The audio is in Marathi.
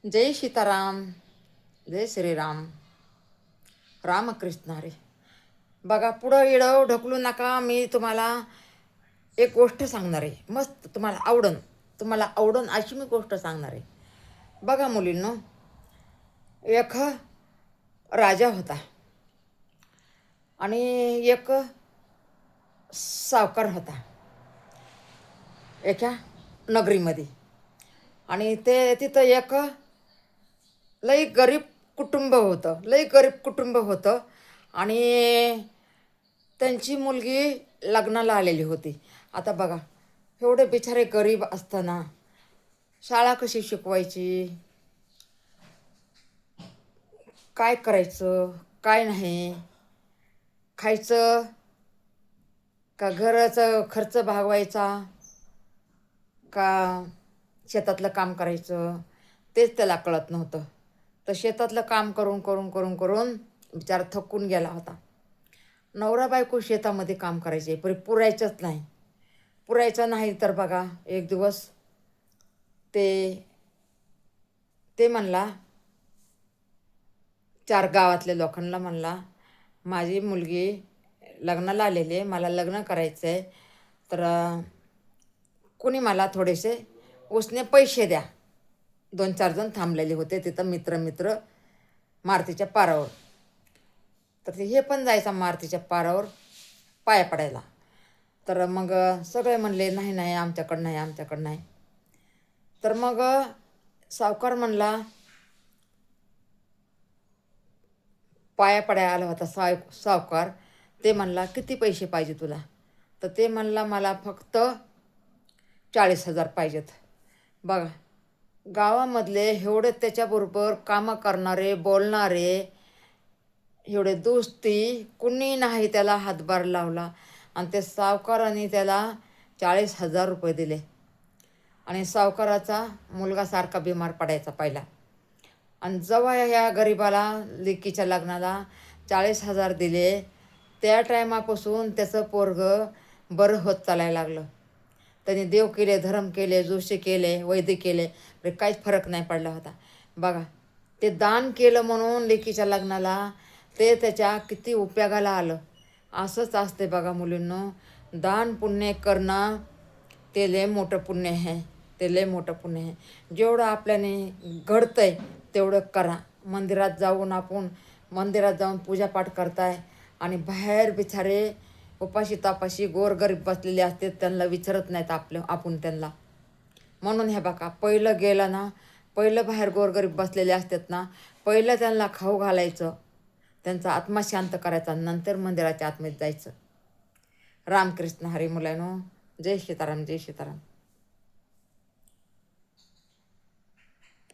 जय सीताराम, जय श्रीराम, रामकृष्ण हरी. बघा, पुढं येडं ढकलू नका. मी तुम्हाला एक गोष्ट सांगणार आहे. मस्त तुम्हाला आवडन अशी मी गोष्ट सांगणार आहे. बघा मुलींनो, एक राजा होता आणि एक सावकार होता एका नगरीमध्ये. आणि ते तिथं एक लई गरीब कुटुंब होतं. आणि त्यांची मुलगी लग्नाला आलेली होती. आता बघा, एवढे बिचारे गरीब असताना शाळा कशी शिकवायची, काय करायचं, काय नाही, खायचं का घराचं खर्च भागवायचा का शेतातलं काम करायचं, तेच त्याला कळत नव्हतं. तर शेतातलं काम करून करून करून करून बिचारा थकून गेला होता. नवरा बायको शेतामध्ये काम करायचे, पण पुरायचं नाही. तर बघा, एक दिवस ते म्हणला, 4 गावातल्या लोकांना म्हणला, माझी मुलगी लग्नाला आलेली आहे, मला लग्न करायचं आहे, तर कोणी मला थोडेसे उसने पैसे द्या. 2-4 जण थांबलेले होते तिथं, मित्र मारुतीच्या पारावर. तर हे पण जायचा मारुतीच्या पारावर पाया पडायला. तर मग सगळे म्हणले, नाही नाही, आमच्याकडं नाही. तर मग सावकार म्हणला, पाया पडायला आला होता सावकार. ते म्हणला, किती पैसे पाहिजे तुला? तर ते म्हणला, मला फक्त 40,000 पाहिजेत. बघा, गावामधले एवढे त्याच्याबरोबर कामं करणारे, बोलणारे, एवढे दोस्ती कुणी नाही त्याला हातभार लावला. आणि ते सावकाराने त्याला 40,000 रुपये दिले. आणि सावकाराचा मुलगा सारखा बिमार पडायचा पहिला. आणि जेव्हा ह्या गरिबाला लेकीच्या लग्नाला 40,000 दिले, त्या टायमापासून त्याचं पोरगं बरं होत चालायला लागलं. त्यांनी देव केले, धर्म केले, जोशी केले, वैद्य केले, काहीच फरक नाही पडला होता. बघा, ते दान केलं म्हणून लेकीच्या लग्नाला ते त्याच्या किती उपयोगाला आलं. असंच असते बघा मुलींनो, दान पुण्य करणं ते लय मोठं पुण्य आहे. जेवढं आपल्याने घडतंय तेवढं करा. मंदिरात जाऊन पूजापाठ करताय आणि बाहेर बिचारे उपाशी तापाशी गोरगरीब बसलेले असते, त्यांना विचारत नाहीत आपण त्यांना. म्हणून हे बघा, पहिलं बाहेर गोरगरीब बसलेले असतात ना, पहिलं त्यांना खाऊ घालायचं, त्यांचा आत्मा शांत करायचा, नंतर मंदिराच्या आतमध्ये जायचं. रामकृष्ण हरी मुलांनो, जय सीताराम, जय सीताराम.